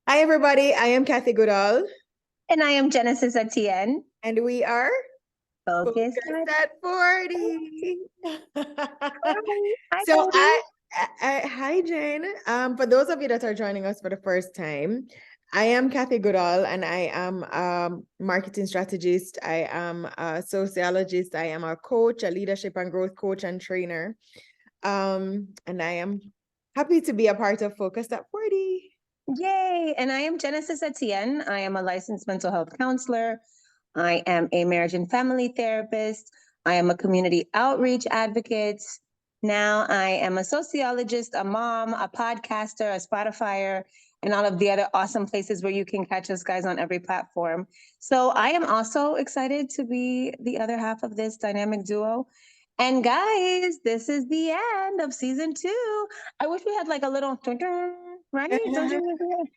Hi, everybody. I am Kathy Goodall, And I am Genesis Etienne. and we are Focus Focused at at 40. Hi, So, Cody. hi, Jane. For those of you that are joining us for the first time, I am Kathy Goodall, and I am a marketing strategist. I am a sociologist. I am a coach, a leadership and growth coach and trainer. And I am happy to be a part of Focused at 40. Yay. And I am Genesis Etienne. I am a licensed mental health counselor. I am a marriage and family therapist. I am a community outreach advocate. Now I am a sociologist, a mom, a podcaster, a Spotifyer, and all of the other awesome places where you can catch us guys on every platform. So I am also excited to be the other half of this dynamic duo. And guys, this is the end of season 2. I wish we had like a little right? Don't you agree?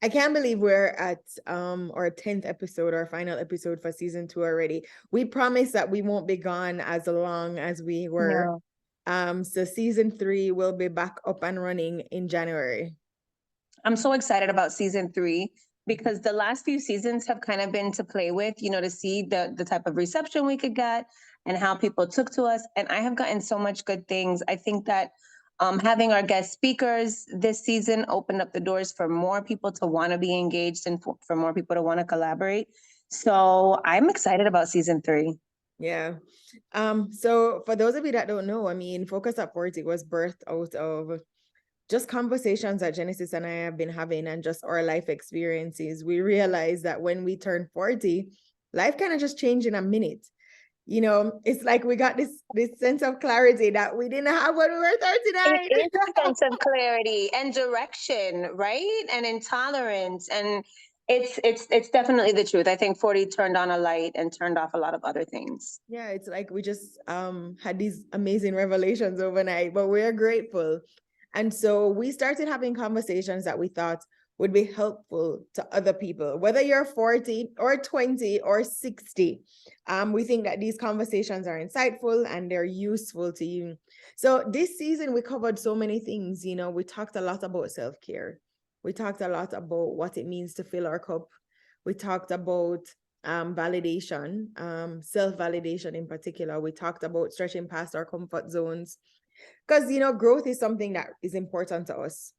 I can't believe we're at our 10th episode, our final episode for season 2 already. We promise that we won't be gone as long as we were. No. So season 3 will be back up and running in January. I'm so excited about season 3 because the last few seasons have kind of been to play with, to see the type of reception we could get and how people took to us. And I have gotten so much good things. I think that having our guest speakers this season opened up the doors for more people to want to be engaged and for more people to want to collaborate. So I'm excited about season 3. Yeah. So for those of you that don't know, I mean, Focus at 40 was birthed out of just conversations that Genesis and I have been having and just our life experiences. We realized that when we turn 40, life kind of just changed in a minute. It's like we got this sense of clarity that we didn't have when we were It 39. is a sense of clarity and direction, right? And intolerance. And it's definitely the truth. I think 40 turned on a light and turned off a lot of other things. Yeah, it's like we just had these amazing revelations overnight, but we're grateful. And so we started having conversations that we thought would be helpful to other people, whether you're 40 or 20 or 60. We think that these conversations are insightful and they're useful to you. So this season, we covered so many things. We talked a lot about self-care. We talked a lot about what it means to fill our cup. We talked about validation, self-validation in particular. We talked about stretching past our comfort zones because, growth is something that is important to us.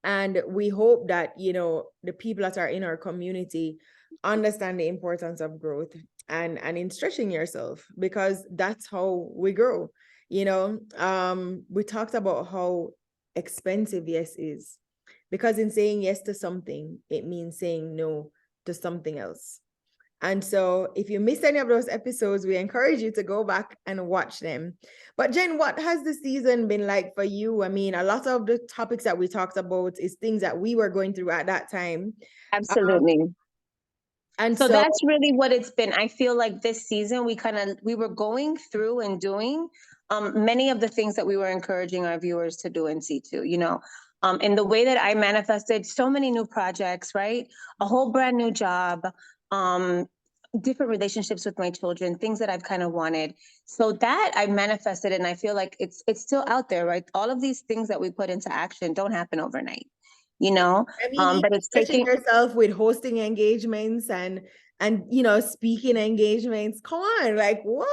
And we hope that, the people that are in our community understand the importance of growth and in stretching yourself, because that's how we grow. We talked about how expensive yes is, because in saying yes to something, it means saying no to something else. And so if you missed any of those episodes, we encourage you to go back and watch them. But Jen, what has the season been like for you? I mean, a lot of the topics that we talked about is things that we were going through at that time. Um, Absolutely. and So so, that's really what it's been. I feel like this season we were going through and doing many of the things that we were encouraging our viewers to do in C2, in the way that I manifested so many new projects, right? A whole brand new job, um, different relationships with my children, things that I've kind of wanted. So that I manifested, and I feel like it's still out there, right? All of these things that we put into action don't happen overnight, I mean, even but it's stretching taking. yourself with hosting engagements and speaking engagements. Come on, like what?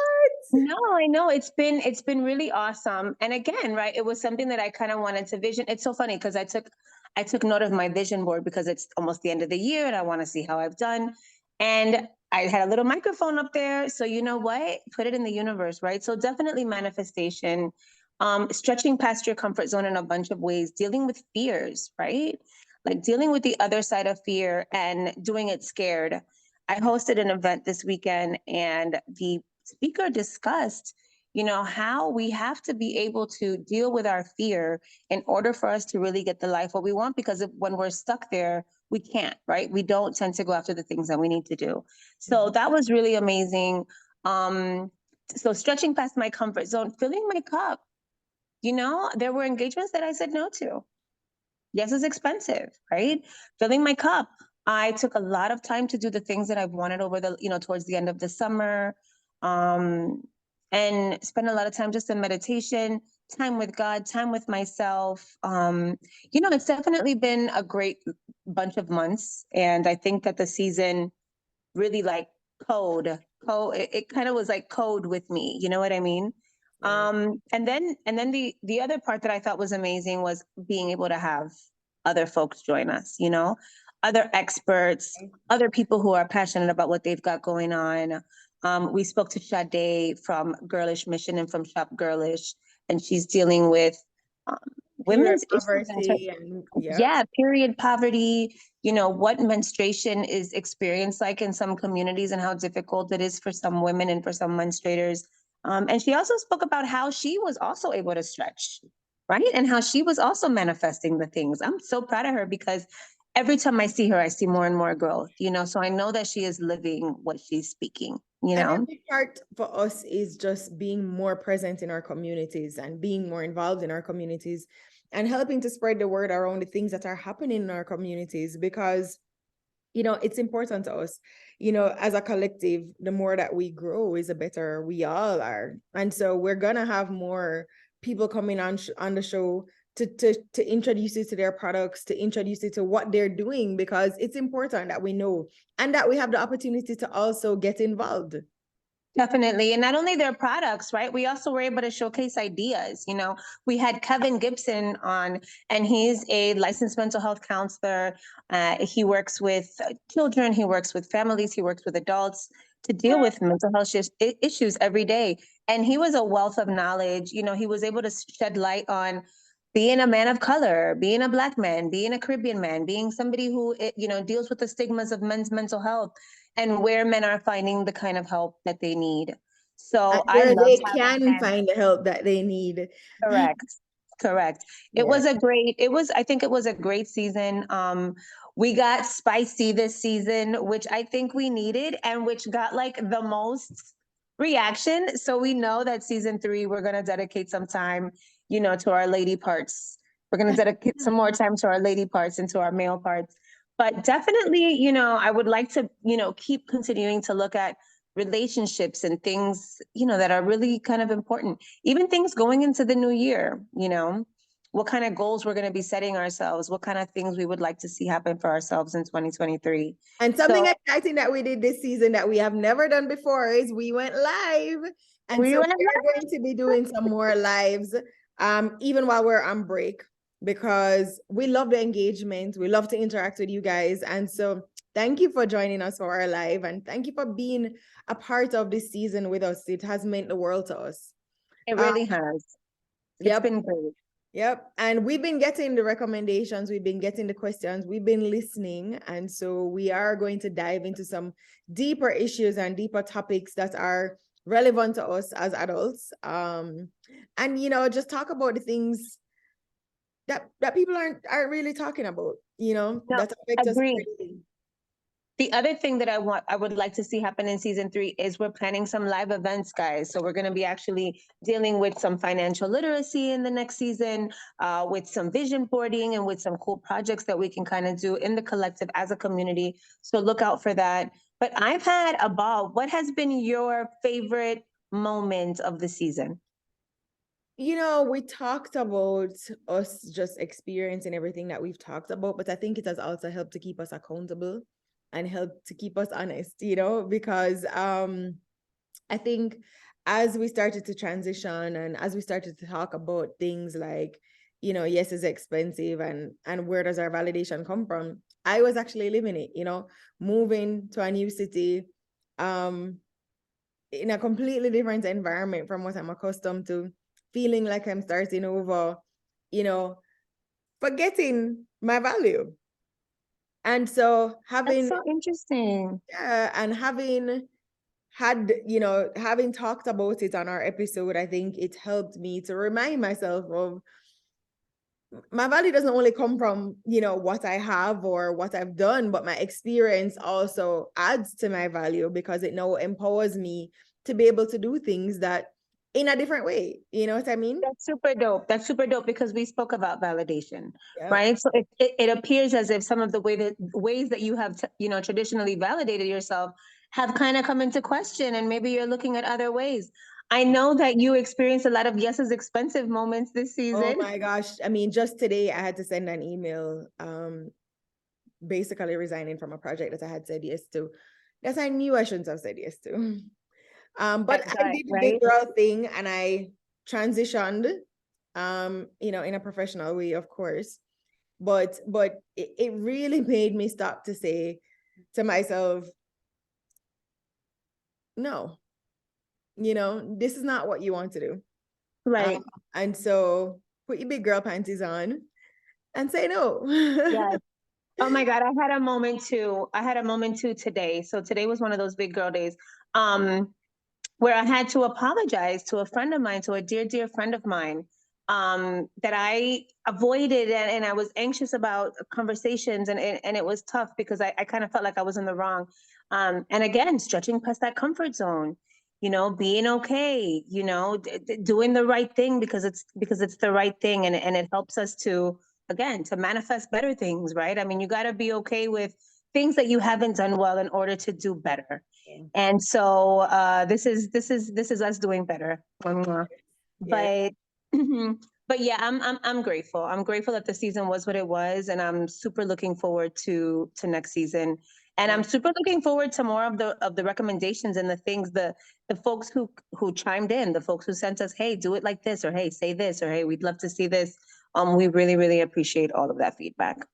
No, I know it's been really awesome. And again, right, it was something that I kind of wanted to vision. It's so funny because I took note of my vision board because it's almost the end of the year and I want to see how I've done. And I had a little microphone up there. So you know what? Put it in the universe, right? So definitely manifestation, stretching past your comfort zone in a bunch of ways, dealing with fears, right? Like dealing with the other side of fear and doing it scared. I hosted an event this weekend and the speaker discussed how we have to be able to deal with our fear in order for us to really get the life what we want, because when we're stuck there we can't, right? We don't tend to go after the things that we need to do. So that was really amazing. So stretching past my comfort zone, filling my cup, there were engagements that I said no to. Yes, it's expensive, right? Filling my cup. I took a lot of time to do the things that I've wanted over towards the end of the summer, um, and spend a lot of time just in meditation, time with God, time with myself. It's definitely been a great bunch of months. And I think that the season really like it kind of was like code with me. You know what I mean? Yeah. And then the other part that I thought was amazing was being able to have other folks join us, other experts, other people who are passionate about what they've got going on. We spoke to Sade from Girlish Mission and from Shop Girlish, and she's dealing with um, Period women's issues poverty and yeah. yeah, period poverty, what menstruation is experienced like in some communities and how difficult it is for some women and for some menstruators. And she also spoke about how she was also able to stretch, right? And how she was also manifesting the things. I'm so proud of her because every time I see her, I see more and more growth, so I know that she is living what she's speaking, And a big part for us is just being more present in our communities and being more involved in our communities and helping to spread the word around the things that are happening in our communities because it's important to us, as a collective, the more that we grow is the better we all are. And so we're gonna have more people coming on the show to introduce you to their products, to introduce you to what they're doing, because it's important that we know and that we have the opportunity to also get involved. Definitely. And not only their products, right? We also were able to showcase ideas. We had Kevin Gibson on, and he's a licensed mental health counselor. He works with children, he works with families, he works with adults to deal with mental health issues every day. And he was a wealth of knowledge. He was able to shed light on being a man of color, being a Black man, being a Caribbean man, being somebody who, deals with the stigmas of men's mental health and where men are finding the kind of help that they need. And So I where loved they having can him. find the help that they need. Correct. Correct. Yeah. I think it was a great season. We got spicy this season, which I think we needed and which got like the most reaction. So we know that season 3, we're going to dedicate some time, to our lady parts. We're going to dedicate some more time to our lady parts and to our male parts. But definitely, I would like to, keep continuing to look at relationships and things, that are really kind of important. Even things going into the new year, what kind of goals we're going to be setting ourselves, what kind of things we would like to see happen for ourselves in 2023. And something exciting that we did this season that we have never done before is we went live. And so we're going to be doing some more lives, even while we're on break, because we love the engagement. We love to interact with you guys. And so thank you for joining us for our live, and thank you for being a part of this season with us. It has meant the world to us. It really has. It's been great. Yep. And we've been getting the recommendations, we've been getting the questions, we've been listening. And so we are going to dive into some deeper issues and deeper topics that are relevant to us as adults. And just talk about the things that people aren't really talking about, that affect us. The other thing that I would like to see happen in season 3 is we're planning some live events, guys. So we're going to be actually dealing with some financial literacy in the next season, with some vision boarding and with some cool projects that we can kind of do in the collective as a community. So look out for that. But I've had a ball. What has been your favorite moment of the season? We talked about us just experiencing everything that we've talked about, but I think it has also helped to keep us accountable and help to keep us honest, because I think as we started to transition and as we started to talk about things like, yes, it's expensive and where does our validation come from? I was actually living it, moving to a new city, in a completely different environment from what I'm accustomed to, feeling like I'm starting over, forgetting my value. And so That's so interesting. Yeah, and having talked about it on our episode, I think it helped me to remind myself of my value doesn't only come from, what I have or what I've done, but my experience also adds to my value because it now empowers me to be able to do things that in a different way. You know what I mean? That's super dope. That's super dope because we spoke about validation, right? So it appears as if some of the ways that you have, traditionally validated yourself have kind of come into question, and maybe you're looking at other ways. I know that you experienced a lot of Yes is Expensive moments this Oh season. my gosh. I mean, just today I had to send an email, basically resigning from a project that I had said yes to. That I knew I shouldn't have said yes to. But That's I right, did the big right? girl thing and I transitioned, in a professional way, of course. But it really made me stop to say to myself, no, this is not what you want to do. Right. And so put your big girl panties on and say no. Yes. Oh my God, I had a moment too. I had a moment too today. So today was one of those big girl days. Where I had to apologize to a friend of mine, to a dear, dear friend of mine, that I avoided and I was anxious about conversations and it was tough because I kind of felt like I was in the wrong. And again, stretching past that comfort zone, being okay, doing the right thing because it's the right thing and it helps us to again to manifest better things, right? I mean, you got to be okay with things that you haven't done well in order to do better. And so this is us doing better. Mwah. Yes. But but yeah, I'm grateful. I'm grateful that the season was what it was, and I'm super looking forward to next season. And I'm super looking forward to more of the recommendations and the things the folks who chimed in, the folks who sent us, hey, do it like this, or hey, say this, or hey, we'd love to see this. We really, really appreciate all of that feedback.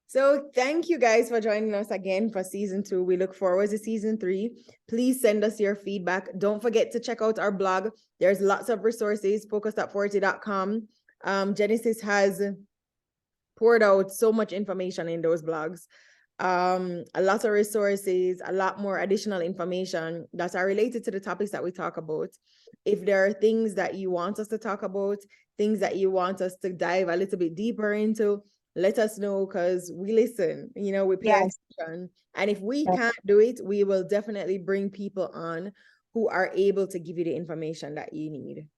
So thank you guys for joining us again for season 2. We look forward to season 3. Please send us your feedback. Don't forget to check out our blog. There's lots of resources, focus.forte.com. Genesis has poured out so much information in those blogs. A lot of resources, a lot more additional information that are related to the topics that we talk about. If there are things that you want us to talk about, things that you want us to dive a little bit deeper into, let us know because we listen, we pay Yes. attention. And if we can't do it, we will definitely bring people on who are able to give you the information that you need.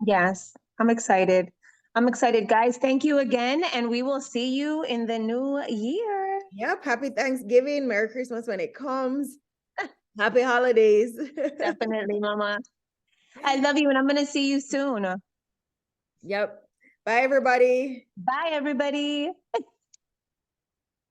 Yes, I'm excited. I'm excited, guys. Thank you again, and we will see you in the new year. Yep. Happy Thanksgiving. Merry Christmas when it comes. Happy holidays. Definitely, Mama. I love you, and I'm going to see you soon. Yep. Bye, everybody. Bye, everybody.